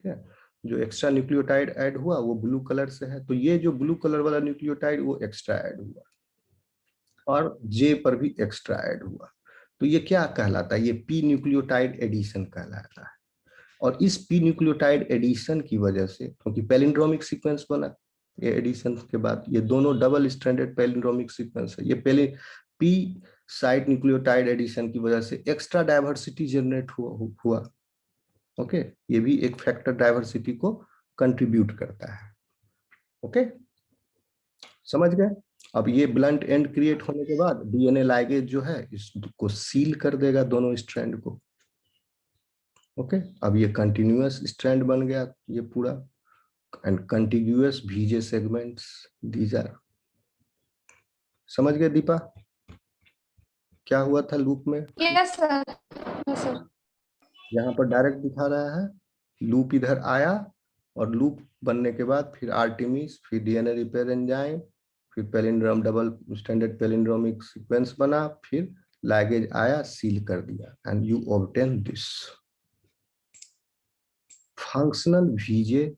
है। जो extra nucleotide add हुआ वो ब्लू कलर से है, तो ये जो ब्लू कलर वाला न्यूक्लियोटाइड वो एक्स्ट्रा ऐड हुआ, और जे पर भी एक्स्ट्रा ऐड हुआ। तो ये क्या कहलाता है? ये पी न्यूक्लियोटाइड एडिशन कहलाता है। और इस पी न्यूक्लियोटाइड एडिशन की वजह से, क्योंकि पैलिंड्रोमिक सीक्वेंस बना ये एडिशन के बाद, ये दोनों डबल स्ट्रैंडेड पैलिंड्रोमिक सीक्वेंस है, ये पहले पी साइड न्यूक्लियोटाइड एडिशन की वजह से एक्स्ट्रा डाइवर्सिटी जनरेट हुआ। ओके, ये भी एक फैक्टर डाइवर्सिटी को कंट्रीब्यूट करता है। ओके, समझ गए? अब ये ब्लंट एंड क्रिएट होने के बाद डीएनए लाइगेज जो है इसको सील कर देगा दोनों स्ट्रैंड को। ओके, अब ये कंटिन्यूअस स्ट्रैंड बन गया ये पूरा, and continuous VJ segments these are. समझ गए दीपा क्या हुआ था लूप में? Yes sir, yes sir. यहाँ पर डायरेक्ट दिखा रहा है, लूप इधर आया और लूप बनने के बाद फिर आर्टेमिस, फिर डीएनए रिपेयर एंजाइम, फिर palindrome double standard palindromic sequence बना, फिर लैगेज आया, सील कर दिया, and you obtain this functional VJ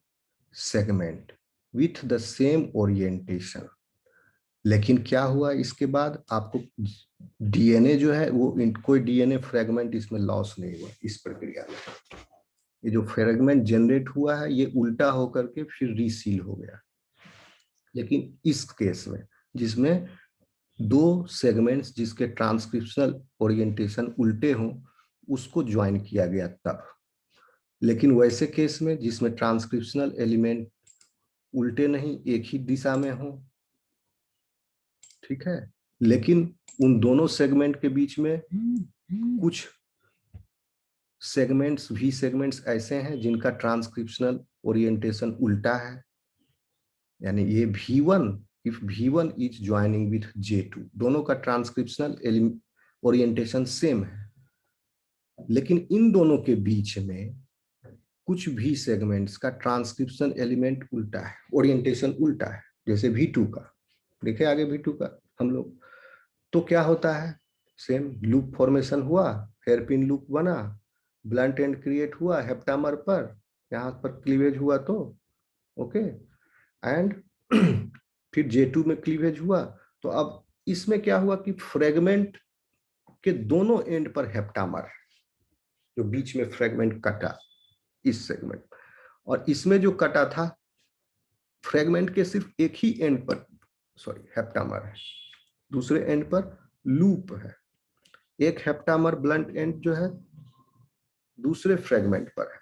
segment with the same orientation. लेकिन क्या हुआ इसके बाद? आपको डीएनए जो है वो कोई डीएनए फ्रेगमेंट इसमें लॉस नहीं हुआ इस प्रक्रिया में। ये जो फ्रेगमेंट जनरेट हुआ है ये उल्टा होकर के फिर रीसील हो गया। लेकिन इस केस में जिसमें दो सेगमेंट्स जिसके ट्रांसक्रिप्शनल ओरिएंटेशन उल्टे हों उसको ज्वाइन किया गया तब। लेकिन वैसे केस में जिसमें ट्रांसक्रिप्शनल एलिमेंट उल्टे नहीं एक ही दिशा में हो, ठीक है, लेकिन उन दोनों सेगमेंट के बीच में कुछ सेगमेंट्स भी सेगमेंट्स ऐसे हैं जिनका ट्रांसक्रिप्शनल ओरिएंटेशन उल्टा है, यानी ये V1 if V1 is joining with J2, दोनों का ट्रांसक्रिप्शनल ओरिएंटेशन सेम है, लेकिन इन दोनों के बीच में कुछ भी सेगमेंट्स का ट्रांसक्रिप्शन एलिमेंट उल्टा है, ओरिएंटेशन उल्टा है, जैसे V2 का। देखे आगे V2 का हम लोग, तो क्या होता है? सेम लूप फॉर्मेशन हुआ, हेयरपिन लूप बना, ब्लंट एंड क्रिएट हुआ हेप्टामर पर, यहाँ पर क्लीवेज हुआ तो ओके, एंड फिर J2 में क्लीवेज हुआ। तो अब इसमें क्या हुआ कि फ्रेगमेंट के दोनों एंड पर हेप्टामर, जो बीच में फ्रेगमेंट कटा इस सेगमेंट, और इसमें जो कटा था फ्रेगमेंट के सिर्फ एक ही एंड पर हेप्टामर है, दूसरे एंड पर लूप है। एक हेप्टामर ब्लंट एंड जो है दूसरे फ्रेगमेंट पर है,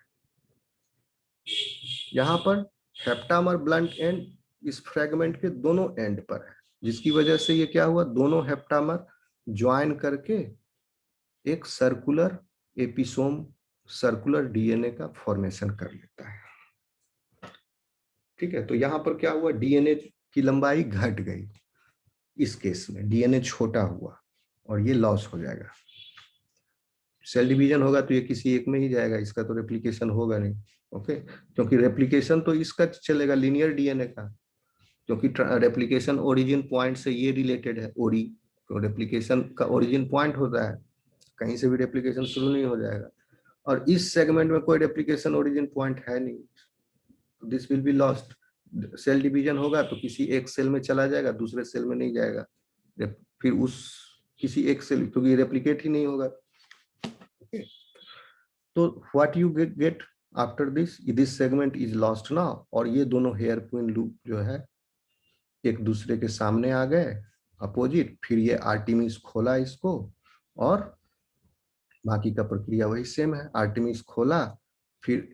यहां पर हेप्टामर ब्लंट एंड इस फ्रेगमेंट के दोनों एंड पर है, जिसकी वजह से ये क्या हुआ, दोनों हेप्टामर ज्वाइन करके एक सर्कुलर एपिसोम, सर्कुलर डीएनए का फॉर्मेशन कर लेता है। ठीक है, तो यहां पर क्या हुआ, डीएनए की लंबाई घट गई, इस केस में डीएनए छोटा हुआ और ये लॉस हो जाएगा। सेल डिवीजन होगा तो ये किसी एक में ही जाएगा, इसका तो रेप्लिकेशन होगा नहीं। ओके, क्योंकि रेप्लिकेशन तो इसका चलेगा लीनियर डीएनए का, क्योंकि रेप्लिकेशन ओरिजिन पॉइंट से ये रिलेटेड है, ओरी, तो रेप्लिकेशन का ओरिजिन पॉइंट होता है, कहीं से भी रेप्लिकेशन शुरू नहीं हो जाएगा। और इस सेगमेंट में कोई रेप्लिकेशन ओरिजिन पॉइंट है नहीं, this will be lost. Cell division होगा तो किसी एक सेल में चला जाएगा, दूसरे सेल में नहीं जाएगा, फिर उस किसी एक सेल, क्योंकि रेप्लिकेट ही नहीं होगा। तो what you get after this segment is lost now, और ये दोनों हेयर पिन लूप जो है एक दूसरे के सामने आ गए अपोजिट, फिर ये आर्टेमिस खोला इसको, और बाकी का प्रक्रिया वही सेम है, आर्टेमिस खोला, फिर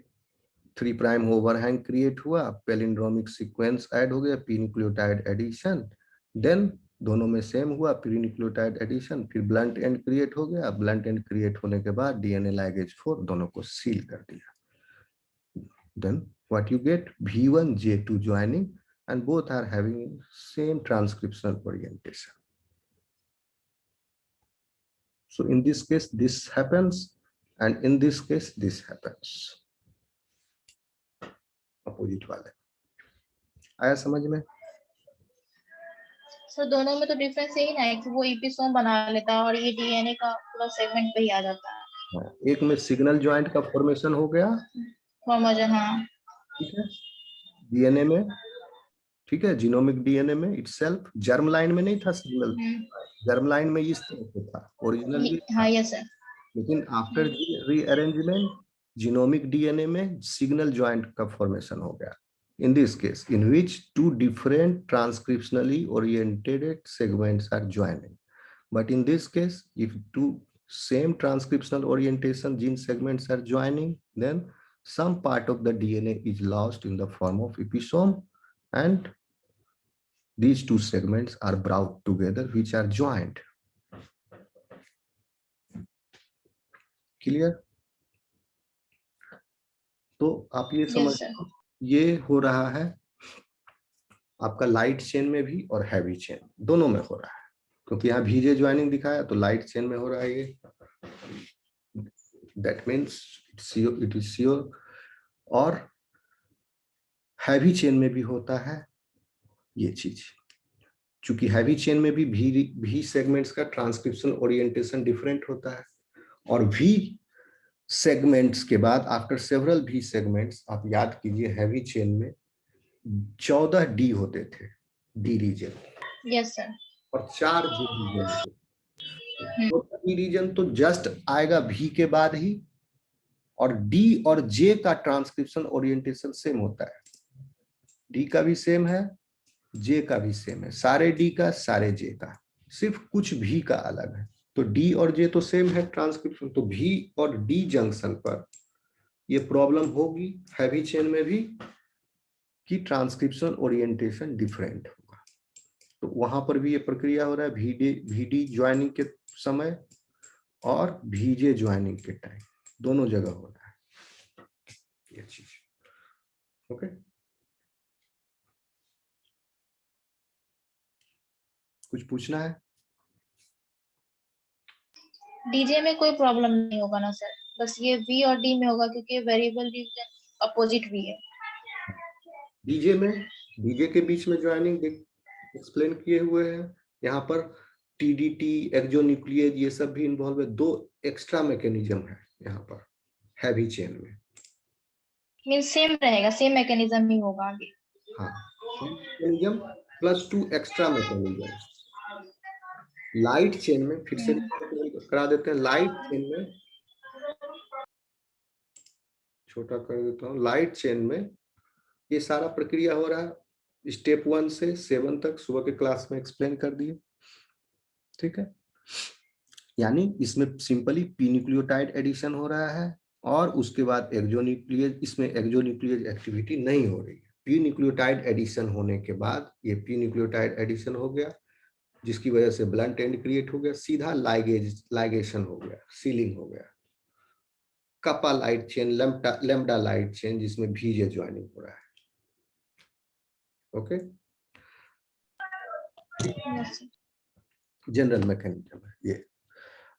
3 प्राइम ओवरहैंग क्रिएट हुआ, पैलिंड्रोमिक सीक्वेंस ऐड हो गया, पी न्यूक्लियोटाइड एडिशन, देन दोनों में सेम हुआ, प्री न्यूक्लियोटाइड एडिशन, फिर ब्लंट एंड क्रिएट हो गया, ब्लंट एंड क्रिएट होने के बाद डीएनए लाइगेज 4 दोनों को सील कर दिया। Then what you get, V1 J2 joining, and both are having same transcriptional orientation. So in this case this happens, and in this case this happens, opposite वाले। आया समझ में? सर दोनों में तो डिफरेंस यही ना है कि वो एपिसोम बना लेता है और ये डीएनए का पूरा सेगमेंट पे ही आ जाता है। एक में सिग्नल ज्वाइंट का फॉर्मेशन हो गया क्रोमोजोम, हाँ। ठीक है, डीएनए में, ठीक है, जीनोमिक डीएनए में इटसेल्फ, जर्म लाइन में नहीं था सिग्नल, जर्म लाइन में इस तरह से था, ओरिजिनल ये था, हाँ, यस सर। लेकिन आफ्टर रीअरेंजमेंट जीनोमिक डीएनए में सिग्नल जॉइंट का फॉर्मेशन हो गया। In this case, in which two different transcriptionally oriented segments are joining. But in this case, if two same transcriptional orientation gene segments are joining, then some part of the DNA is lost in the form of episome, and these two segments are brought together, which are joined. Clear? तो आप ये समझ, yes sir. ये हो रहा है आपका light chain में भी और हैवी चेन दोनों में हो रहा है, क्योंकि यहाँ भीजे ज्वाइनिंग दिखाया तो लाइट चेन में हो रहा है ये, that means it is sure. और हैवी चेन में भी होता है ये चीज, चूंकि हैवी चेन में भी भी सेगमेंट्स का ट्रांसक्रिप्शन ओरिएंटेशन डिफरेंट होता है, और भी सेगमेंट्स के बाद आफ्टर सेवरल भी सेगमेंट्स, आप याद कीजिए हैवी चेन में 14 डी होते थे, डी रीजन, यस सर। और 4 जे रीजन होते थे। तो डी रीजन तो जस्ट आएगा भी के बाद ही, और डी और जे का ट्रांसक्रिप्शन ओरिएंटेशन सेम होता है, डी का भी सेम है, जे का भी सेम है, सारे डी का सारे जे का, सिर्फ कुछ भी का अलग है। तो डी और जे तो सेम है ट्रांसक्रिप्शन, तो भी और डी जंक्शन पर ये प्रॉब्लम होगी हैवी चेन में भी, कि ट्रांसक्रिप्शन ओरिएंटेशन डिफरेंट होगा। तो वहां पर भी ये प्रक्रिया हो रहा है वीडी ज्वाइनिंग के समय और भीजे ज्वाइनिंग के टाइम, दोनों जगह हो रहा है ये चीज। ओके, कुछ पूछना है? डीजे में कोई प्रॉब्लम नहीं होगा ना सर, बस ये वी और डी में होगा क्योंकि वेरिएबल रीजन अपोजिट भी है। डीजे में, डीजे के बीच में ज्वाइनिंग एक्सप्लेन किए हुए हैं, यहाँ पर टीडीटी, एक्सोन्यूक्लियेज, ये सब भी इन्वॉल्व है, 2 एक्स्ट्रा मैकेनिज्म है यहाँ पर हैवी चेन में। मींस सेम रहेगा, सेम मैकेनिज्म ही होगा आगे। हाँ, mechanism plus 2 extra mechanism. Light chain में फिर से करा देते हैं, लाइट चेन में छोटा कर देता हूँ, लाइट चेन में ये सारा प्रक्रिया हो रहा है स्टेप 1 से 7 तक, सुबह के क्लास में एक्सप्लेन कर दिए, ठीक है। यानी इसमें सिंपली पी न्यूक्लियोटाइड एडिशन हो रहा है, और उसके बाद एक्सोन्यूक्लियेज, इसमें एक्सोन्यूक्लियेज एक्टिविटी नहीं हो रही है। पी न्यूक्लियोटाइड एडिशन होने के बाद, ये पी न्यूक्लियोटाइड एडिशन हो गया जिसकी वजह से ब्लंट एंड क्रिएट हो गया, सीधा लाइगेशन हो गया, सीलिंग हो गया, kappa light chain, lambda light chain, जिसमें भीजे ज्वाइनिंग हो रहा है। ओके, जनरल मैकेनिज्म है ये।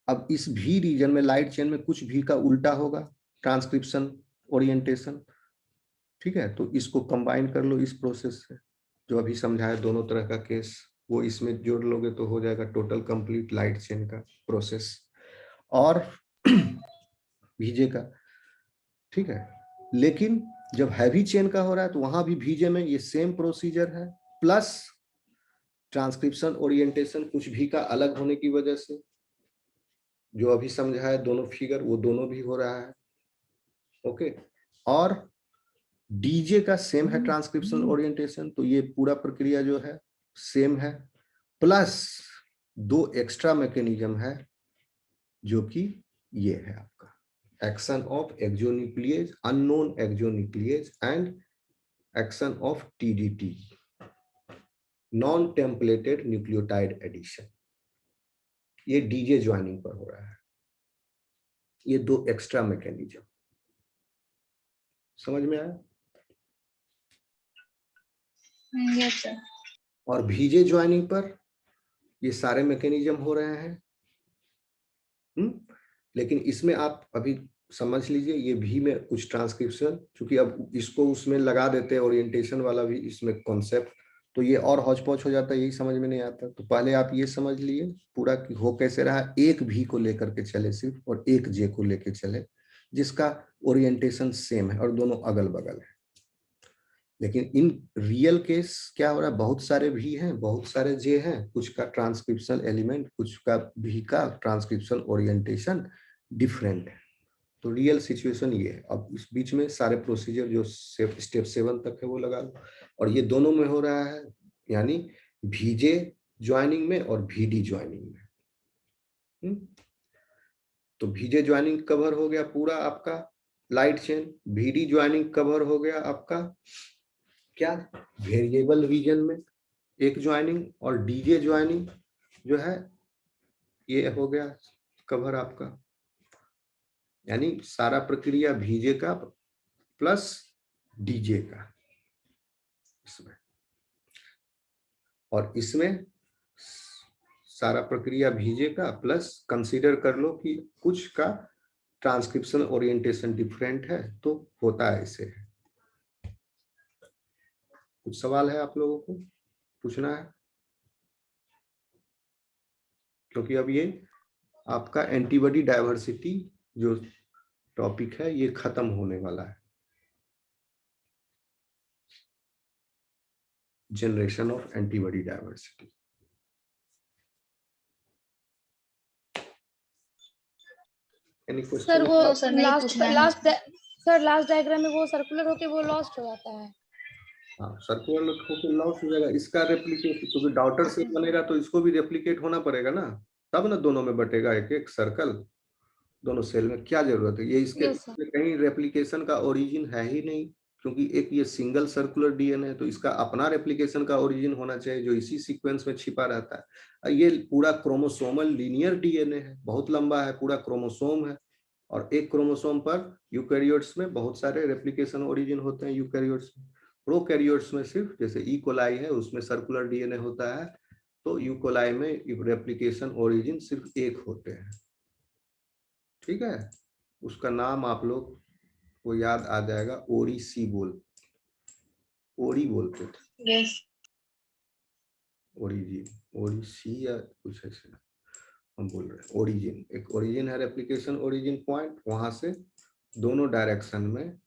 अब इस भी रीजन में, लाइट चेन में, कुछ भी का उल्टा होगा ट्रांसक्रिप्शन ओरिएंटेशन, ठीक है। तो इसको कंबाइन कर लो इस प्रोसेस से, जो अभी समझाया दोनों तरह का केस, वो इसमें जोड़ लोगे तो हो जाएगा टोटल कंप्लीट लाइट चेन का प्रोसेस और भीजे का, ठीक है। लेकिन जब हैवी चेन का हो रहा है तो वहां भी भीजे में ये सेम प्रोसीजर है, प्लस ट्रांसक्रिप्शन ओरिएंटेशन कुछ भी का अलग होने की वजह से, जो अभी समझा है दोनों फिगर, वो दोनों भी हो रहा है। ओके, और डीजे का सेम है ट्रांसक्रिप्शन ओरिएंटेशन, तो ये पूरा प्रक्रिया जो है सेम है, प्लस 2 एक्स्ट्रा मैकेनिज्म है, जो कि ये है आपका action of exonuclease, unknown exonuclease, and action of TdT, non templated nucleotide addition. ये डीजे ज्वाइनिंग पर हो रहा है, ये 2 एक्स्ट्रा मैकेनिज्म। समझ में आया? Yes sir. और भीजे ज्वाइनिंग पर ये सारे मैकेनिज्म हो रहे हैं, लेकिन इसमें आप अभी समझ लीजिए, ये भी में कुछ ट्रांसक्रिप्शन, क्योंकि अब इसको उसमें लगा देते हैं ओरिएंटेशन वाला भी इसमें कॉन्सेप्ट, तो ये और हौच पौच हो जाता है, यही समझ में नहीं आता। तो पहले आप ये समझ लिए पूरा कि हो कैसे रहा, एक भी को लेकर के चले सिर्फ, और एक जे को लेकर चले, जिसका ओरिएंटेशन सेम है और दोनों अगल बगल है। लेकिन इन रियल केस क्या हो रहा है, बहुत सारे भी हैं, बहुत सारे जे हैं, कुछ का ट्रांसक्रिप्शनल एलिमेंट, कुछ का भी का ट्रांसक्रिप्शनल ओरिएंटेशन डिफरेंट है। तो रियल सिचुएशन ये है। अब इस बीच में सारे प्रोसीजर जो स्टेप 7 तक है वो लगा लो, और ये दोनों में हो रहा है, यानी VJ ज्वाइनिंग में और VD ज्वाइनिंग में। तो VJ ज्वाइनिंग कवर हो गया पूरा आपका light chain, VD joining cover हो गया आपका क्या वेरिएबल रीजन में एक ज्वाइनिंग, और DJ ज्वाइनिंग जो है ये हो गया कवर आपका, यानी सारा प्रक्रिया VJ का प्लस DJ का इसमें, और इसमें सारा प्रक्रिया VJ का प्लस कंसीडर कर लो कि कुछ का ट्रांसक्रिप्शन ओरिएंटेशन डिफरेंट है तो होता है इसे। कुछ सवाल है आप लोगों को पूछना है, क्योंकि अब ये आपका एंटीबॉडी डायवर्सिटी जो टॉपिक है ये खत्म होने वाला है। Generation of antibody diversity. Any sir question? वो सर नहीं पूछना है। लास्ट डायग्राम में वो सर्कुलर होके वो लॉस्ट हो जाता है। हाँ, सर्कुलर होकर लॉस हो जाएगा। इसका रेप्लिकेट, क्योंकि डॉटर सेल बनेगा तो इसको भी रेप्लिकेट होना पड़ेगा ना, तब ना दोनों में बटेगा एक एक सर्कल दोनों सेल में। क्या जरूरत है, ये इसके Yes, sir. कहीं रेप्लिकेशन का ओरिजिन है ही नहीं, क्योंकि एक ये सिंगल सर्कुलर डीएनए है, तो इसका अपना रेप्लिकेशन का ओरिजिन होना चाहिए जो इसी सीक्वेंस में छिपा रहता है। ये पूरा क्रोमोसोमल लीनियर डीएनए है, बहुत लंबा है, पूरा क्रोमोसोम है, और एक क्रोमोसोम पर यूकैरियोट्स में बहुत सारे रेप्लिकेशन ओरिजिन होते हैं यूकैरियोट्स में। प्रोकैरियोट्स में सिर्फ, जैसे ई कोलाई है उसमें सर्कुलर डीएनए होता है, तो यू कोलाई में रेप्लिकेशन ओरिजिन सिर्फ एक होते हैं। ठीक है, उसका नाम आप लोग को याद आ जाएगा, ओरी सी ओरी बोलते थे, यस ओरिजिन, ओरी सी या कुछ ऐसे हम बोल रहे हैं। ओरिजिन, एक ओरिजिन है रेप्लिकेशन ओरिजिन पॉइंट, वहां से दोनों डायरेक्शन में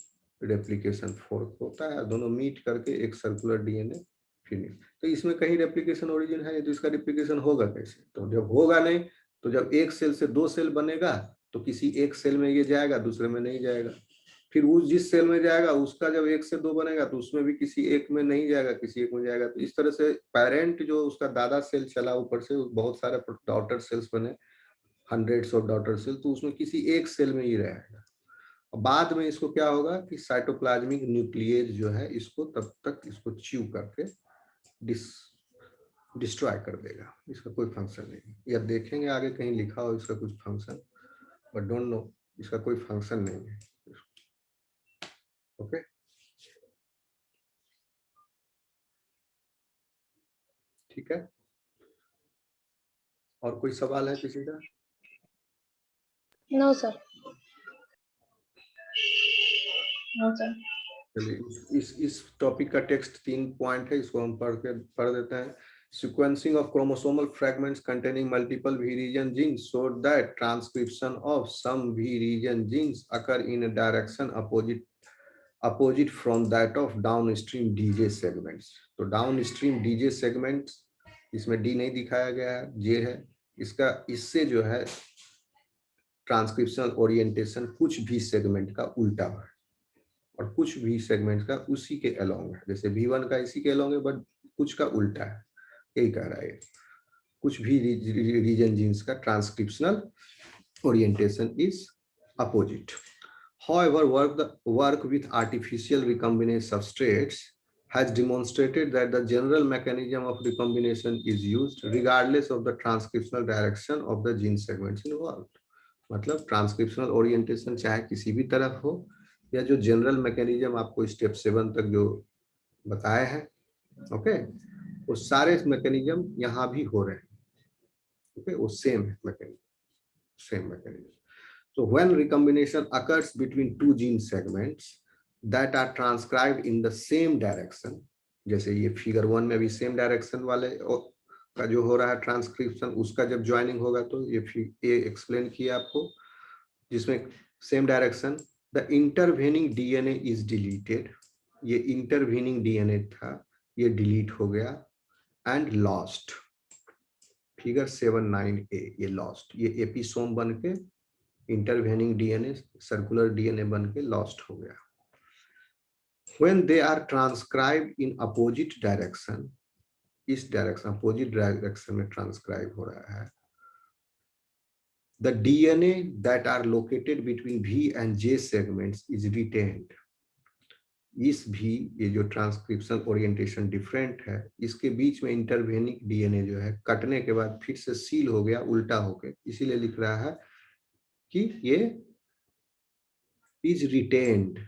रेप्लिकेशन फोर्क होता है, दोनों मीट करके एक सर्कुलर डीएनए फिनिश। तो इसमें कहीं रेप्लिकेशन ओरिजिन है तो इसका रेप्लिकेशन होगा कैसे? तो जब होगा नहीं, तो जब एक सेल से दो सेल बनेगा तो किसी एक सेल में ये जाएगा, दूसरे में नहीं जाएगा। फिर उस जिस सेल में जाएगा उसका जब एक से दो बनेगा तो उसमें भी किसी एक में नहीं जाएगा, किसी एक में जाएगा। तो इस तरह से पेरेंट जो उसका दादा सेल चला, ऊपर से बहुत सारे डॉटर सेल्स बने, हंड्रेड्स ऑफ डॉटर सेल, तो उसमें किसी एक सेल में ही रहेगा। बाद में इसको क्या होगा कि साइटोप्लाज्मिक न्यूक्लियेज जो है इसको तब तक इसको च्यू करके डिस्ट्रॉय कर देगा, इसका कोई फंक्शन नहीं। या देखेंगे आगे कहीं लिखा हो इसका कुछ फंक्शन, बट डोंट नो, इसका कोई फंक्शन नहीं है। ओके, ठीक है। और कोई सवाल है किसी का? No sir. No sir. चलिए, इस टॉपिक का टेक्स्ट 3 पॉइंट है, इसको हम पढ़ देते हैं। Sequencing of chromosomal fragments containing multiple V region genes so that transcription of some V region genes occur in a direction opposite from that of downstream DJ segments. तो downstream DJ segments, इसमें D नहीं दिखाया गया है, J है इसका। इससे जो है ट्रांसक्रिप्शनल ओरिएंटेशन कुछ भी सेगमेंट का उल्टा है और कुछ भी सेगमेंट का उसी के अलोंग है। जैसे V1 का इसी के अलोंग है, बट कुछ का उल्टा है, यही कह रहा है। कुछ भी रीजन जीन्स का transcriptional orientation is opposite. However, work with artificial recombinase substrates has demonstrated that the general mechanism of recombination is used regardless of the transcriptional direction of the gene segments involved. मतलब transcriptional orientation चाहे किसी भी तरफ हो, या जो general mechanism आपको step 7 तक जो बताए हैं, ओके, वो सारे मैकेनिज्म यहाँ भी हो रहे हैं। ओके, वो सेम है mechanism. So when recombination occurs between two gene segments that are transcribed in the same direction, जैसे ये फिगर 1 में भी सेम डायरेक्शन वाले का जो हो रहा है ट्रांसक्रिप्शन, उसका जब ज्वाइनिंग होगा तो ये एक्सप्लेन किया आपको, जिसमें same direction, the intervening DNA is deleted, ये इंटरवेनिंग डीएनए था, ये डिलीट हो गया, एंड लॉस्ट, फिगर 7-9A, ये लॉस्ट, ये एपिसोम बन के इंटरवेनिंग डीएनए सर्कुलर डीएनए बन के लॉस्ट हो गया। When they are transcribed in opposite direction, इस डायरेक्शन अपोजिट डायरेक्शन में ट्रांसक्राइब हो रहा है, the DNA that are located between V and J segments is retained. इस भी, ये जो ट्रांसक्रिप्शन ओरिएंटेशन डिफरेंट है, इसके बीच में इंटरवेनिक डीएनए जो है कटने के बाद फिर से सील हो गया उल्टा होके, इसीलिए लिख रहा है कि ये is retained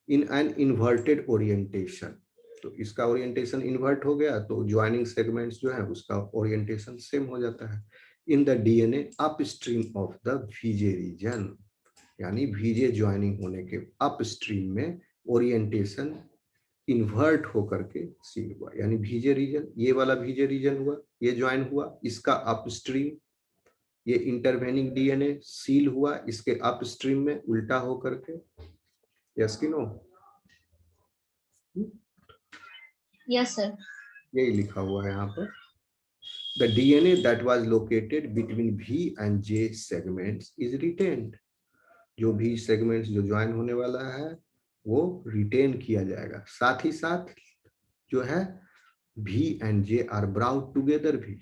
in an inverted orientation. तो इसका ओरिएंटेशन इन्वर्ट हो गया तो ज्वाइनिंग सेगमेंट्स जो है उसका ओरिएंटेशन सेम हो जाता है। In the DNA upstream of the VJ region, यानी वीजे ज्वाइनिंग होने के अपस्ट्रीम में ओरिएंटेशन इन्वर्ट होकर के सील हुआ, यानी वीजे रीजन, ये वाला वीजे रीजन हुआ, ये ज्वाइन हुआ, इसका अपस्ट्रीम, ये इंटरवेनिंग डीएनए सील हुआ इसके अपस्ट्रीम में उल्टा होकर के। यस कि नो? Yes sir. यही लिखा हुआ है यहाँ पर, the DNA that was located between V and J segments is retained, जो भी सेगमेंट्स जो ज्वाइन होने वाला है वो रिटेन किया जाएगा, साथ ही साथ जो है V and J are brought together भी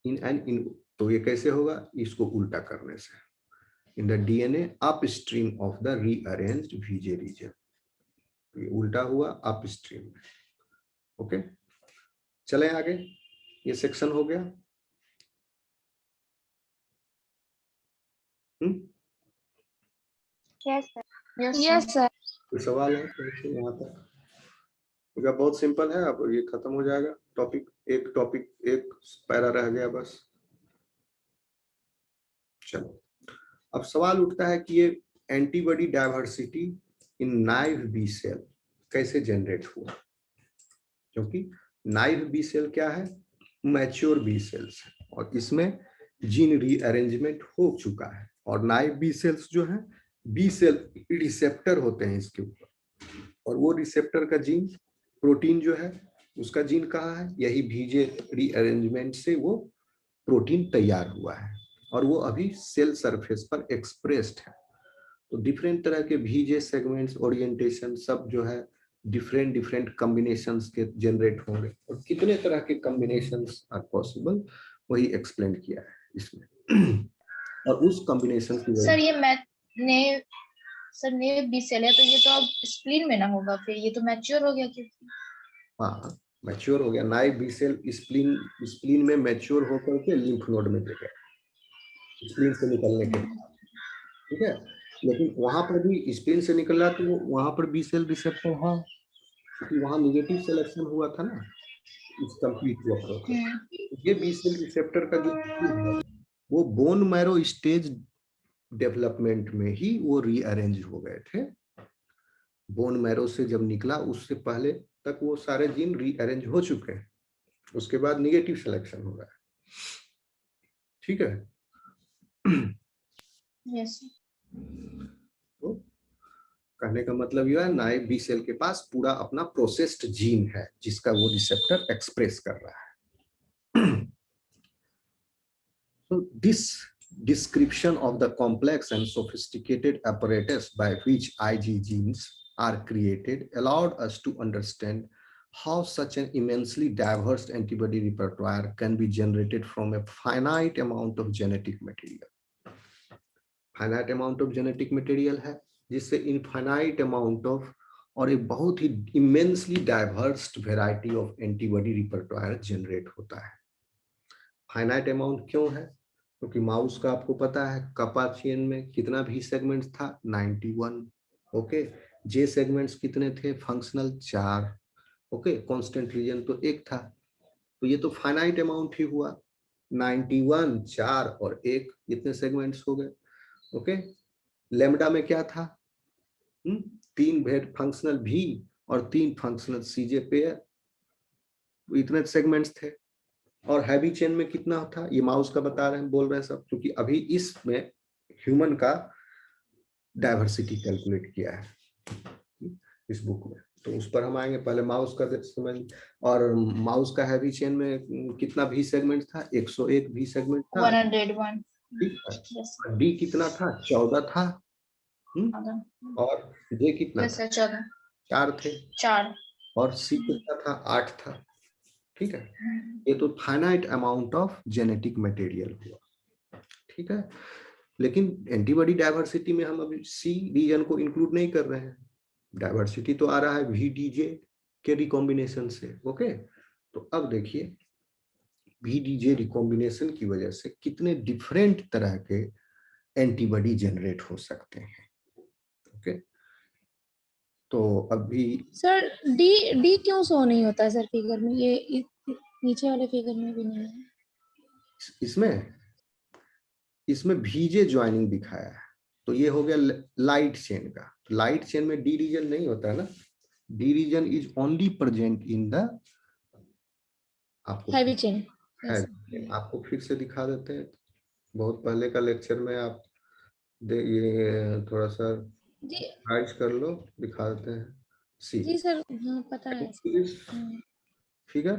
इन एंड इन। तो ये कैसे होगा, इसको उल्टा करने से, in the DNA upstream of the rearranged VJ region, ये उल्टा हुआ अपस्ट्रीम में। ओके, चलें आगे, ये सेक्शन हो गया। Yes sir. Yes yes sir. कोई सवाल है तो यहाँ तक? बहुत सिंपल है, अब ये खत्म हो जाएगा टॉपिक, एक पैरा रह गया बस। चलो, अब सवाल उठता है कि ये antibody diversity in naive B cell कैसे जनरेट हुआ, क्योंकि नाइव बी सेल क्या है, मैच्योर बी सेल्स, और इसमें जीन रीअरेंजमेंट हो चुका है, और नाइव बी सेल्स जो है बी सेल रिसेप्टर होते हैं इसके ऊपर, और वो रिसेप्टर का जीन प्रोटीन जो है उसका जीन कहाँ है, यही VJ रीअरेंजमेंट से वो प्रोटीन तैयार हुआ है, और वो अभी सेल सरफेस पर एक्सप्रेस्ड है। तो डिफरेंट तरह के VJ सेगमेंट्स ओरिएंटेशन सब जो है डिफरेंट कॉम्बिनेशंस के जनरेट होंगे, और कितने तरह के कॉम्बिनेशंस आर पॉसिबल वही एक्सप्लेन किया है इसमें। और उस कॉम्बिनेशन की सर ये ने बी सेल है तो ये तो अब स्प्लीन में ना होगा, फिर ये तो मैच्योर हो गया क्योंकि। हाँ, मैच्योर हो गया, नाइव बी सेल स्प्लीन में मैच्योर होकर के लिम्फ नोड में देगा स्प्लीन से निकलने के बाद, ठीक है। लेकिन वहां पर भी स्प्लीन से निकला तो वहां पर बी सेल रिसेप्टर है, क्योंकि वहां निगेटिव सिलेक्शन हुआ था ना इस कंप्लीट हुआ प्रोसेस। ये बी सेल रिसेप्टर का जो वो बोन मैरो स्टेज डेवलपमेंट में ही वो रीअरेंज हो गए थे। बोन मैरो से जब निकला उससे पहले तक वो सारे जीन रीअरेंज हो चुके हैं, उसके बाद निगेटिव सिलेक्शन हो रहा है, ठीक है। यस। तो कहने का मतलब यह है नाइव बी सेल के पास पूरा अपना प्रोसेस्ड जीन है जिसका वो रिसेप्टर एक्सप्रेस कर रहा है। So this description of the complex and sophisticated apparatus by which Ig genes are created allowed us to understand how such an immensely diverse antibody repertoire can be generated from a finite amount of genetic material. Finite amount of genetic material है जिससे infinite amount of और एक बहुत ही immensely diverse variety of antibody repertoire generate होता है। Finite amount क्यों है, क्योंकि माउस का आपको पता है कपा चेन में कितना भी सेगमेंट्स था 91, ओके। जे सेगमेंट्स कितने थे फंक्शनल 4, ओके। कांस्टेंट रीजन तो 1 था, तो ये तो फाइनाइट अमाउंट ही हुआ, 91 4 और 1 इतने सेगमेंट्स हो गए, ओके। लेम्डा में क्या था 3 फंक्शनल भी और 3 फंक्शनल सीजे पेयर, इतने सेगमेंट्स थे। और हैवी चेन में कितना था, ये माउस का बता रहे हैं, बोल रहे हैं सब, क्योंकि अभी इसमें ह्यूमन का डाइवर्सिटी कैलकुलेट किया है इस बुक में। तो उस पर हम आएंगे, पहले माउस का समझ। और माउस का हैवी चेन में कितना भी सेगमेंट था? 101 भी सेगमेंट था, 101 ठीक है। यस डी कितना था? 14 था। और जे कितना यस था? सर 4 थे। 4 और सी कितना था? 8 था, ठीक है। ये तो finite amount of genetic material हुआ, ठीक है। लेकिन एंटीबॉडी डाइवर्सिटी में हम अभी सी रीजन को इंक्लूड नहीं कर रहे हैं। डाइवर्सिटी तो आ रहा है VDJ के रिकॉम्बिनेशन से, ओके। तो अब देखिए VDJ रिकॉम्बिनेशन की वजह से कितने डिफरेंट तरह के एंटीबॉडी जनरेट हो सकते हैं, ओके। तो अभी सर डी क्यों शो नहीं होता है सर फिगर में? ये नीचे वाले फिगर में भी नहीं है। इसमें VJ ज्वाइनिंग दिखाया है, तो ये हो गया लाइट चेन का। लाइट चेन में डी रीजन नहीं होता है ना। D reason is only present in the आपको हैवी चेन। है। आपको फिर से दिखा देते हैं, बहुत पहले का लेक्चर में आप ये थोड़ा सा जी राइज कर लो, दिखा देते हैं। सी जी सर, हाँ पता है। फिगर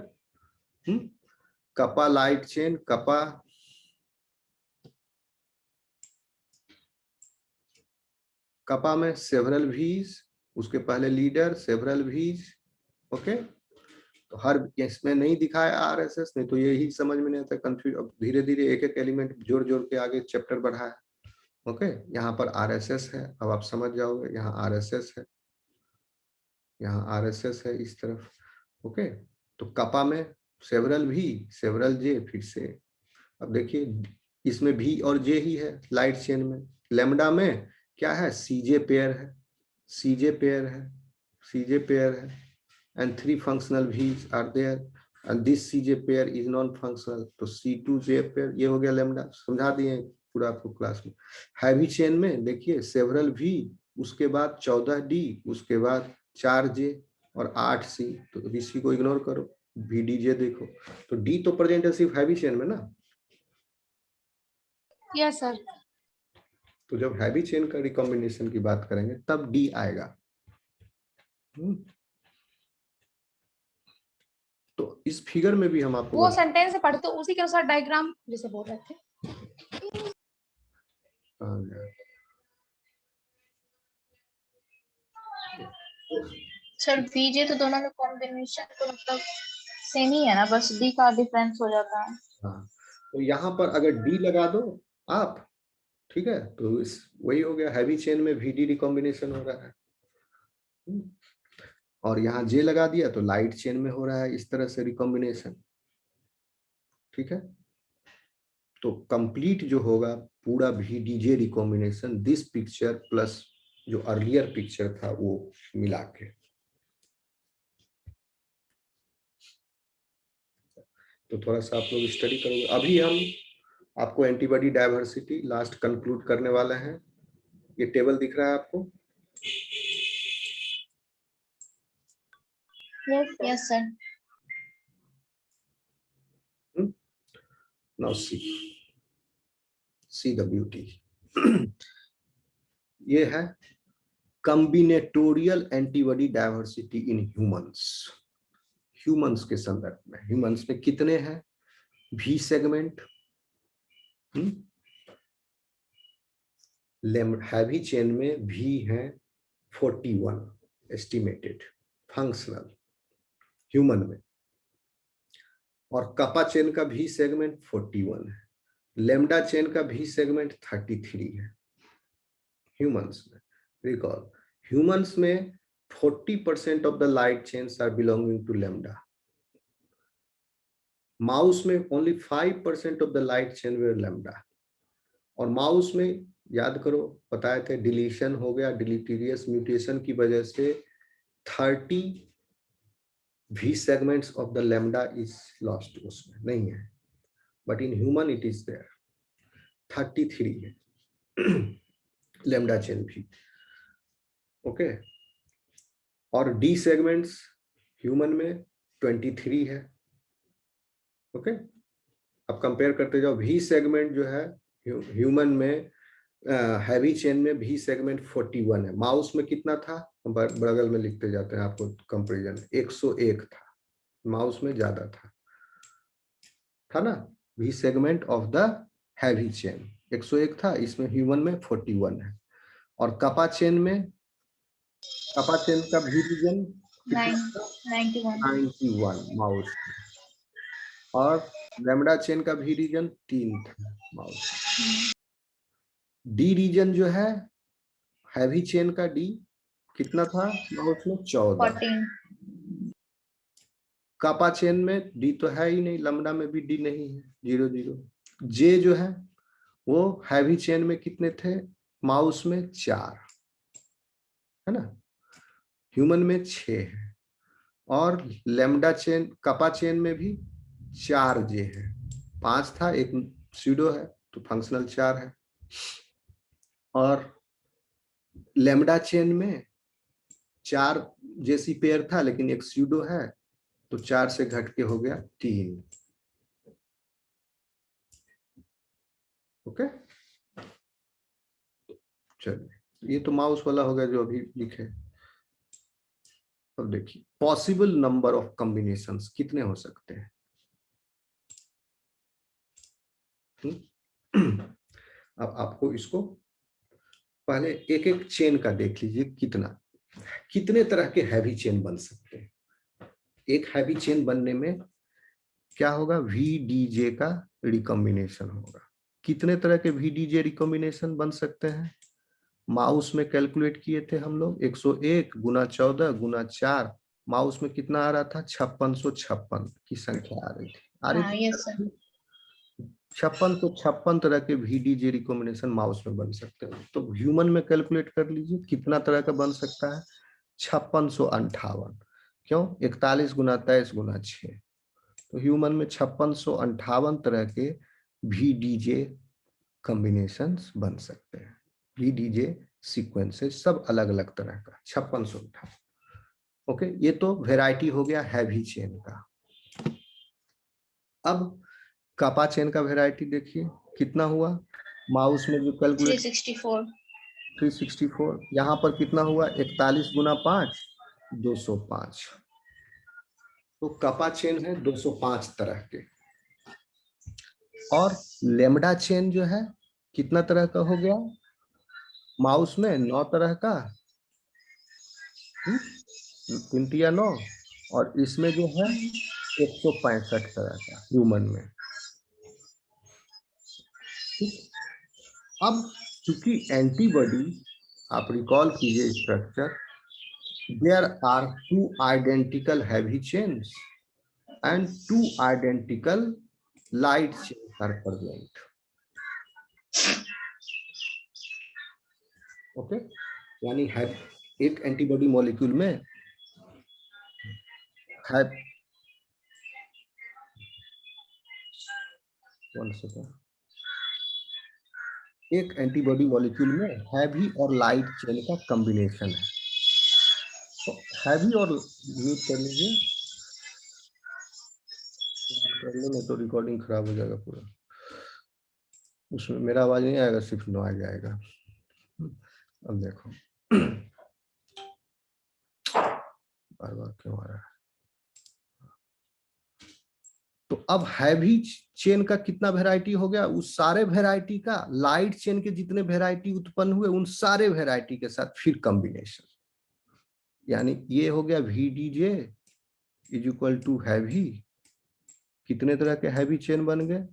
कपा लाइट चेन, कपा में सेवरल वीज, उसके पहले लीडर, सेवरल वीज, ओके। तो हर इसमें नहीं दिखाया RSS, नहीं तो यही समझ में नहीं आता, कंफ्यूज। अब धीरे धीरे एक एक एलिमेंट जोड़ जोड़ के आगे चैप्टर बढ़ा है, ओके। यहाँ पर RSS है, अब आप समझ जाओगे। यहाँ RSS है, यहाँ RSS है इस तरफ, ओके। तो कपा में सेवरल भी, सेवरल जे, फिर से अब देखिए इसमें भी और जे ही है लाइट चेन में। लेमडा में क्या है? CJ पेयर है, CJ पेयर है, CJ पेयर है, and 3 functional V's are there and this CJ pair is non-functional, तो C2J पेयर ये हो गया लेमडा। समझा दिए पूरा आपको क्लास में। हैवी चेन में देखिए सेवरल V, उसके बाद 14D, उसके बाद 4J और 8C, तो इसी को इग्नोर करो, VDJ देखो। तो D तो प्रेजेंट है सिर्फ हैवी चेन में ना। Yes sir. तो जब हैवी चेन का रिकॉम्बिनेशन की बात करेंगे तब D आएगा। तो इस फिगर में भी हम आपको वो सेंटेंस से पढ़ते उसी के अनुसार डायग्राम जैसे बोल रहे थे। सर VJ तो दोनों में कॉम्बिनेशन तो मतलब सेम ही है ना, बस D का डिफरेंस हो जाता है। हाँ, तो यहाँ पर अगर D लगा दो आप, ठीक है, तो इस वही हो गया, हैवी चेन में VD रिकॉम्बिनेशन हो रहा है। और यहाँ J लगा दिया तो लाइट चेन में हो रहा है इस तरह से रिकॉम्बिनेशन, ठीक है। तो कंप्लीट जो होगा पूरा VDJ recombination, this picture plus जो अर्लियर पिक्चर था वो मिला के। तो थोड़ा सा आप लोग स्टडी करोगे। अभी हम आपको एंटीबॉडी डाइवर्सिटी लास्ट कंक्लूड करने वाले हैं। ये टेबल दिख रहा है आपको? Yes sir. Now see the beauty. ये है combinatorial antibody diversity in humans के संदर्भ में। ह्यूमंस में कितने हैं V सेगमेंट? हैवी चेन में V है 41 एस्टिमेटेड फंक्शनल ह्यूमन में, और कपा चेन का V सेगमेंट 41 है, लेमडा चेन का V सेगमेंट 33 है ह्यूमंस में। रिकॉल, ह्यूमंस में 40% of the light chains are belonging to lambda. Mouse में only 5% of the light chain were lambda. और माउस में याद करो बताए थे डिलीशन हो गया, डिलीटीरियस म्यूटेशन की वजह से 30 V segments of the lambda is lost, उसमें नहीं है, but in human it is there 33 है lambda chain भी, ओके। और D segments ह्यूमन में 23 है, ओके। अब कंपेयर करते जाओ, V सेगमेंट जो है ह्यूमन में हैवी चेन में भी सेगमेंट 41 है। माउस में कितना था, बगल में लिखते जाते हैं आपको कंपैरिजन, 101 था, माउस में ज्यादा था ना। भी segment of the heavy chain 101 था, इसमें ह्यूमन में 41 है। और कपा चेन में, कपा चेन का भी रीजन 91 91 माउस, और लैम्डा चेन का भी रीजन 3 था माउस। डी रीजन जो है हैवी चेन का, डी कितना था माउस में, 14। 14 कापा चेन में डी तो है ही नहीं, लैम्डा में भी डी नहीं है, 0 0। जे जो है वो हैवी चेन में कितने थे, माउस में 4 है ना, ह्यूमन में 6 है। और लैम्डा चेन, कपा चेन में भी 4 जे है, 5 था, एक स्यूडो है, तो फंक्शनल 4 है। और लैम्डा चेन में 4 जैसी पेयर था, लेकिन एक स्यूडो है, तो 4 से घट के हो गया 3। ओके, चलिए ये तो माउस वाला हो गया जो अभी लिखे। अब देखिए पॉसिबल नंबर ऑफ कॉम्बिनेशंस कितने हो सकते हैं। अब आपको इसको पहले एक एक चेन का देख लीजिए, कितने तरह के हैवी चेन बन सकते हैं। एक हैवी चेन बनने में क्या होगा, VDJ का रिकॉम्बिनेशन होगा। कितने तरह के VDJ रिकॉम्बिनेशन बन सकते हैं, माउस में कैलकुलेट किए थे हम लोग, 101 गुना 14 गुना 4, माउस में कितना आ रहा था, 5656 की संख्या आ रही थी, यस सर। 5656 तरह के VDJ रिकॉम्बिनेशन माउस में बन सकते हैं। तो ह्यूमन में कैलकुलेट कर लीजिए कितना तरह का बन सकता है, 5658। क्यों, 41 गुना 23 गुना 6, तो ह्यूमन में 5658 तरह के VDJ कॉम्बिनेशंस बन सकते हैं। VDJ सीक्वेंसेस सब अलग अलग तरह का, 5658। ओके, ये तो वेराइटी हो गया हैवी चेन का। अब कपा चेन का वेराइटी देखिए कितना हुआ, माउस में जो कैलकुलेट 364, यहाँ पर कितना हुआ, 41 गुना 5 205। तो कपा चेन है 205 तरह के। और लैम्डा चेन जो है कितना तरह का हो गया, माउस में 9 तरह का, 9, और इसमें जो है 165 तरह का ह्यूमन में। अब चूंकि एंटीबॉडी, आप रिकॉल कीजिए structure, there are 2 identical heavy chains and 2 identical light chains are present. Okay, यानी एक एंटीबॉडी मॉलिक्यूल में है, एक एंटीबॉडी मॉलिक्यूल में हैवी और लाइट चेन का कॉम्बिनेशन है। तो हैवी और, म्यूट कर लीजिए, करने में तो रिकॉर्डिंग खराब हो जाएगा पूरा, उसमें मेरा आवाज नहीं आएगा, सिर्फ नॉइज आएगा। अब देखो बार बार क्यों आ रहा है। तो अब हैवी चेन का कितना वेराइटी हो गया, उस सारे वेराइटी का, लाइट चेन के जितने वेराइटी उत्पन्न हुए उन सारे वेराइटी के साथ फिर कॉम्बिनेशन, यानी ये हो गया VDJ is equal to heavy. कितने तरह के हैवी चेन बन गए,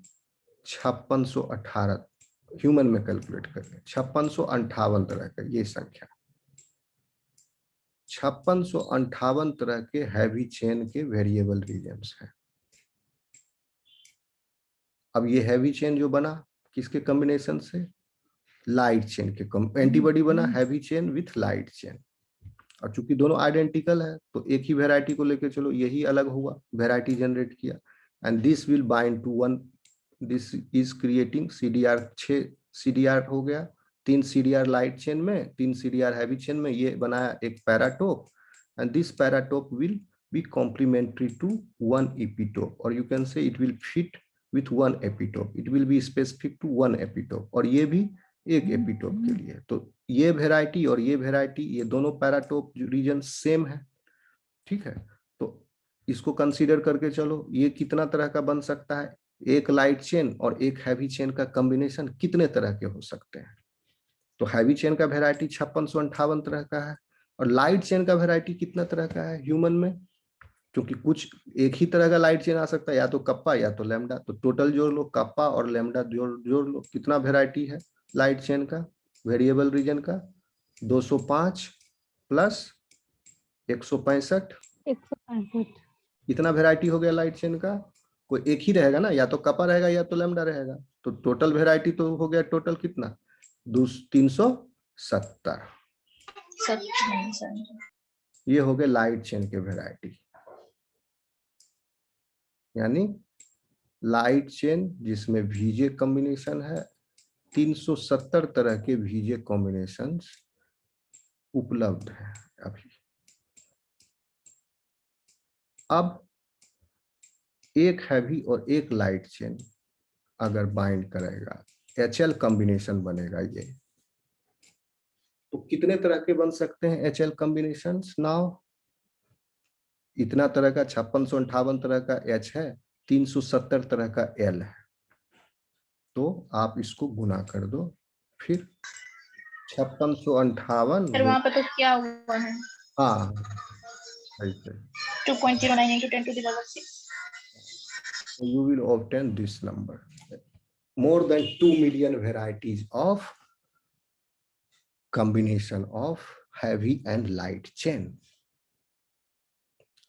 5618 ह्यूमन में कैलकुलेट करके 5658 तरह का, ये संख्या 5658 तरह के हैवी चेन के वेरिएबल रीजन्स हैं। अब ये हैवी चेन जो बना किसके कॉम्बिनेशन से, लाइट चेन के, एंटीबॉडी बना heavy chain with light chain. और चूंकि दोनों आइडेंटिकल है तो एक ही वेराइटी को लेके चलो, यही अलग हुआ, वेराइटी जनरेट किया, and this will bind to one, this is creating CDR, 6 CDR हो गया, 3 CDR लाइट चेन में, 3 CDR हैवी चेन में, ये बनाया एक paratope, and this paratope will be complementary to 1 epitope, और you can say it will fit with 1 epitope, it will be specific to 1 epitope, और ये भी एक एपिटोप के लिए। तो ये वेराइटी और ये वेराइटी, ये दोनों पैराटोप रीजन सेम है, ठीक है। तो इसको कंसीडर करके चलो, ये कितना तरह का बन सकता है, एक लाइट चेन और एक हैवी चेन का कॉम्बिनेशन कितने तरह के हो सकते हैं। तो हैवी चेन का वेराइटी 5658 तरह का है, और लाइट चेन का वेराइटी कितना तरह का है ह्यूमन में, क्योंकि कुछ एक ही तरह का लाइट चेन आ सकता है, या तो कप्पा या तो लैम्डा। तो टोटल जोड़ लो, कप्पा और लैम्डा जोड़ लो, कितना वेराइटी है लाइट चेन का, वेरिएबल रीजन का, 205 प्लस 165, 165। इतना वेराइटी हो गया लाइट चेन का। कोई एक ही रहेगा ना, या तो कपा रहेगा या तो लैम्डा रहेगा। तो टोटल वेराइटी तो हो गया टोटल कितना, 370। ये हो गए लाइट चेन के वेराइटी। यानी लाइट चेन जिसमें वीजे कॉम्बिनेशन है, 370 तरह के वीजे कॉम्बिनेशंस उपलब्ध है अभी। अब एक हैवी और एक लाइट चेन अगर बाइंड करेगा, HL कॉम्बिनेशन बनेगा ये, तो कितने तरह के बन सकते हैं HL कॉम्बिनेशंस नाउ। इतना तरह का 5658 तरह का H है, 370 तरह का L है। तो आप इसको गुना कर दो, फिर 5658। फिर वहां पे तो क्या हुआ है, हाँ सही। 2.09 into 10 to the power 6. You will obtain this number. More than 2 million varieties of combination of heavy and light chain.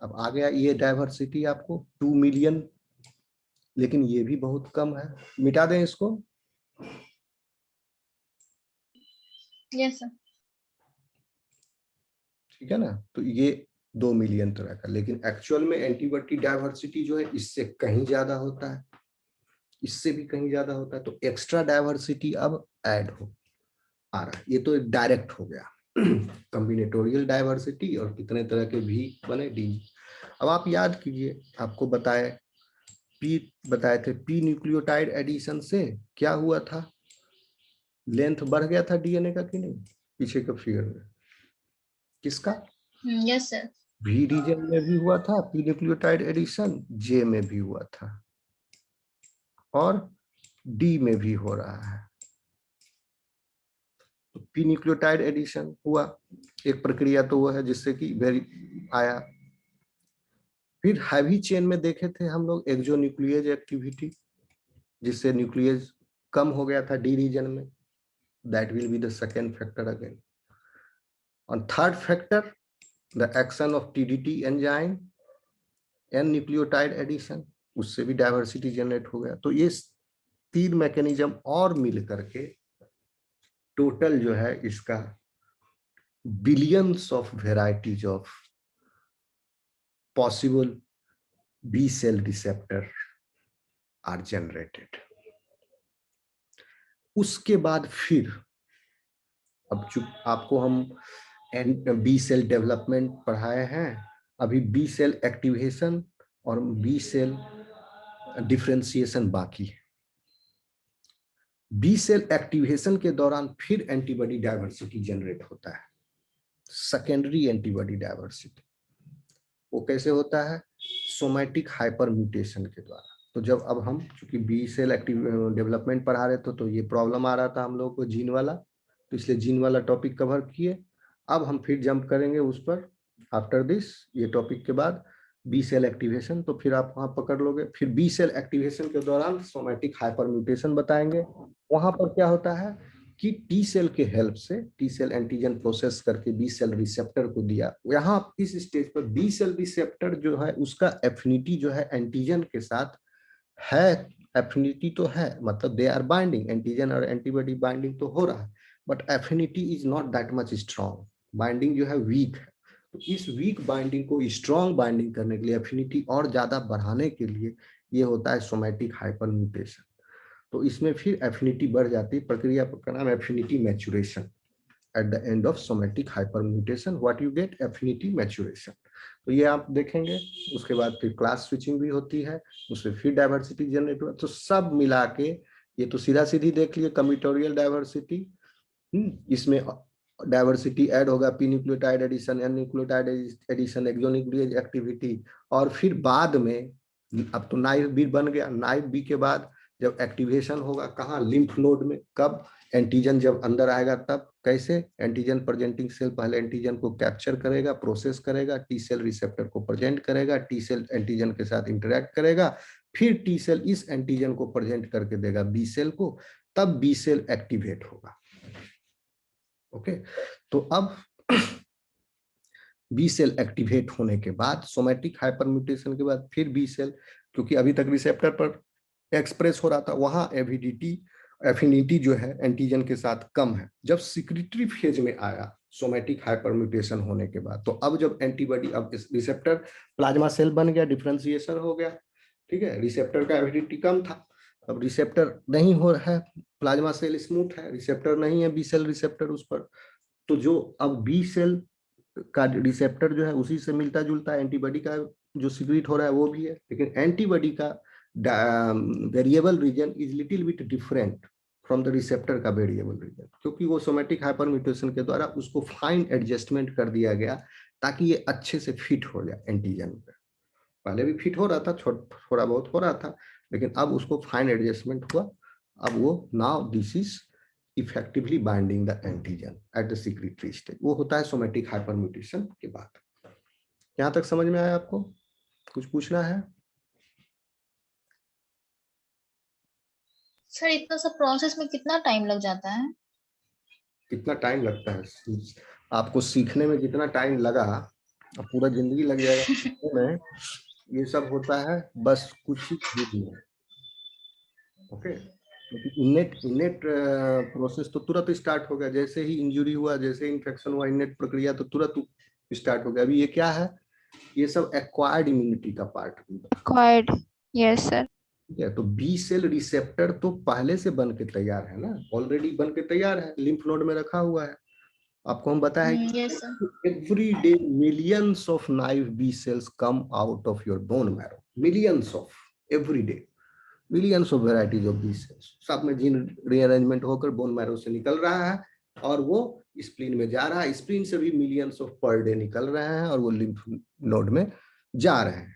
अब आ गया ये डाइवर्सिटी आपको 2 मिलियन, लेकिन ये भी बहुत कम है, मिटा दें इसको। Yes sir. ठीक है ना, तो ये 2 मिलियन तरह का, लेकिन एक्चुअल में एंटीबॉडी डाइवर्सिटी जो है इससे कहीं ज्यादा होता है, इससे भी कहीं ज्यादा होता है। तो एक्स्ट्रा डाइवर्सिटी अब ऐड हो आ रहा है। ये तो डायरेक्ट हो गया कॉम्बिनेटोरियल डाइवर्सिटी, और कितने तरह के भी बने डी। अब आप याद कीजिए, आपको बताए थे पी न्यूक्लियोटाइड एडिशन से क्या हुआ था, लेंथ बढ़ गया था डीएनए का कि नहीं, पीछे के फिगर में किसका, Yes sir. भी रीजन में भी हुआ था पी न्यूक्लियोटाइड एडिशन, जे में भी हुआ था, और डी में भी हो रहा है। तो पी न्यूक्लियोटाइड एडिशन हुआ, एक प्रक्रिया तो वो है जिससे कि वेरी आया। फिर हैवी चेन में देखे थे हम लोग एक्सोन्यूक्लियेज एक्टिविटी, जिससे न्यूक्लियस कम हो गया था डी रीजन में, that will be the second factor again. और third factor the action of TdT enzyme N nucleotide addition, उससे भी डाइवर्सिटी जनरेट हो गया। तो ये 3 मैकेनिज्म और मिल करके टोटल जो है इसका billions of varieties of possible B cell receptor are generated। उसके बाद फिर अब आपको हम बी सेल डेवलपमेंट पढ़ाए हैं, अभी बी सेल एक्टिवेशन और बी सेल डिफरेंशिएशन बाकी है। बी सेल एक्टिवेशन के दौरान फिर एंटीबॉडी डाइवर्सिटी जनरेट होता है, सेकेंडरी एंटीबॉडी डाइवर्सिटी। वो कैसे होता है, सोमैटिक हाइपर म्यूटेशन के द्वारा। तो जब अब हम चूंकि बी सेल एक्टिव डेवलपमेंट पढ़ा रहे थे, तो ये प्रॉब्लम आ रहा था हम लोग को जीन वाला, तो इसलिए जीन वाला टॉपिक कवर किए। अब हम फिर जंप करेंगे उस पर आफ्टर दिस, ये टॉपिक के बाद बी सेल एक्टिवेशन, तो फिर आप वहां पकड़ लोगे। फिर बी सेल एक्टिवेशन के दौरान सोमैटिक हाइपर म्यूटेशन बताएंगे। वहां पर क्या होता है कि टी सेल के हेल्प से, टी सेल एंटीजन प्रोसेस करके बी सेल रिसेप्टर को दिया। यहाँ इस स्टेज पर बी सेल रिसेप्टर जो है उसका एफिनिटी जो है एंटीजन के साथ है, एफिनिटी तो है, मतलब दे आर बाइंडिंग, एंटीजन और एंटीबॉडी बाइंडिंग तो हो रहा है, but affinity is not that much strong, binding जो है वीक है। तो इस वीक बाइंडिंग को स्ट्रॉन्ग बाइंडिंग करने के लिए, एफिनिटी और ज्यादा बढ़ाने के लिए ये होता है सोमैटिक हाइपर म्यूटेशन। तो इसमें फिर एफिनिटी बढ़ जाती है, प्रक्रिया का नाम affinity maturation. At the end of somatic hyper mutation what you gate, affinity maturation. तो ये आप देखेंगे। उसके बाद फिर क्लास स्विचिंग भी होती है, उससे फिर डाइवर्सिटी जनरेट हुआ। तो सब मिला के ये तो सीधा सीधी देख लिए कम्बिटोरियल डाइवर्सिटी। इसमें डाइवर्सिटी ऐड होगा, P nucleotide addition, N nucleotide addition, exonuclease activity, और फिर बाद में अब तो नाइफ बी बन गया। नाइफ बी के बाद जब एक्टिवेशन होगा कहाँ, लिम्फ नोड में। कब, एंटीजन जब अंदर आएगा तब। कैसे, एंटीजन प्रेजेंटिंग सेल पहले एंटीजन को कैप्चर करेगा, प्रोसेस करेगा, टी सेल रिसेप्टर को प्रेजेंट करेगा, टी सेल एंटीजन के साथ इंटरेक्ट करेगा, फिर टी सेल इस एंटीजन को प्रेजेंट करके देगा बी सेल को, तब बी सेल एक्टिवेट होगा। ओके, तो अब बी सेल एक्टिवेट होने के बाद, सोमैटिक हाइपरम्यूटेशन के बाद फिर बी सेल, क्योंकि अभी तक रिसेप्टर पर एक्सप्रेस हो रहा था, वहां एफिनिटी जो है एंटीजन के साथ कम है। जब सिक्रिटरी फेज में आया सोमैटिक हाइपरम्यूटेशन होने के बाद, तो अब जब एंटीबॉडी, अब रिसेप्टर प्लाज्मा सेल बन गया, डिफरेंशिएशन हो गया, ठीक है, रिसेप्टर का एफिनिटी कम था, अब रिसेप्टर नहीं हो रहा है, प्लाज्मा सेल स्मूथ है, रिसेप्टर नहीं है बी सेल रिसेप्टर उस पर, तो जो अब बी सेल का रिसेप्टर जो है उसी से मिलता जुलता एंटीबॉडी का जो सिक्रीट हो रहा है वो भी है, लेकिन एंटीबॉडी का variable region is little bit different from the receptor का वेरिएबल रीजन, क्योंकि वो सोमैटिक हाइपरम्यूटेशन के द्वारा उसको फाइन एडजस्टमेंट कर दिया गया ताकि ये अच्छे से फिट हो जाए एंटीजन पे। पहले भी फिट हो रहा था, थोड़ा बहुत हो रहा था, लेकिन अब उसको फाइन एडजस्टमेंट हुआ। अब वो now this is effectively binding the antigen at the secretory stage. वो होता है सोमैटिक हाइपरम्यूटेशन के बाद। यहां तक समझ में आया आपको? कुछ पूछना है? सर इतना सब प्रोसेस में कितना टाइम लग जाता है? कितना टाइम लगता है? आपको सीखने में जितना टाइम लगा, अब पूरा जिंदगी लग जाएगा सीखने में। ये सब होता है बस कुछ ही दिन में। ओके, इनेट प्रोसेस तो तुरंत स्टार्ट हो गया, जैसे ही इंजुरी हुआ, जैसे इन्फेक्शन हुआ, इनेट प्रक्रिया तो तुरंत स्टार्ट हो गया। अभी ये क्या है, ये सब एक्वायर्ड इम्यूनिटी का पार्ट है। Acquired. Yes, sir. ठीक है, तो बी सेल रिसेप्टर तो पहले से बन के तैयार है ना, ऑलरेडी बन के तैयार है, लिम्फ नोड में रखा हुआ है। आपको हम बताया yes sir. Every day millions of naive B cells come out of your bone marrow, millions of, every day millions of varieties of B cells, सब में जीन रीअरेंजमेंट होकर बोन मैरो से निकल रहा है और वो स्प्लीन में जा रहा है, स्प्लीन से भी मिलियंस ऑफ पर डे निकल रहे हैं और वो लिम्फ नोड में जा रहे हैं,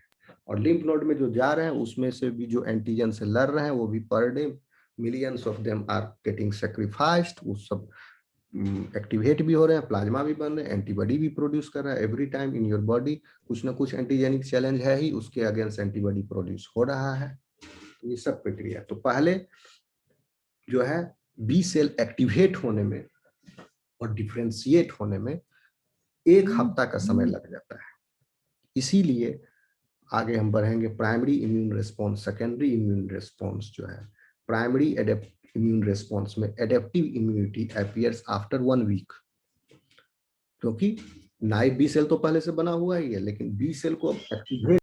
और लिम्फ नोड में जो जा रहे हैं उसमें से भी जो एंटीजन से लड़ रहे हैं वो भी पर day millions of them are getting sacrificed, वो सब एक्टिवेट भी हो रहे हैं, प्लाज्मा भी बन रहे हैं, एंटीबॉडी भी प्रोड्यूस कर रहा है। Every time in your body कुछ ना कुछ एंटीजेनिक चैलेंज है ही, उसके अगेंस्ट एंटीबॉडी प्रोड्यूस हो रहा है। ये सब प्रक्रिया, तो पहले जो है बी सेल एक्टिवेट होने में और डिफरेंशिएट होने में 1 हफ्ता का समय लग जाता है। इसीलिए आगे हम बढ़ेंगे primary immune response, secondary immune response जो है, प्राइमरी इम्यून रिस्पॉन्स में adaptive immunity appears after 1 week, क्योंकि नाइव बी सेल तो पहले से बना हुआ ही है, लेकिन बी सेल को एक्टिवेट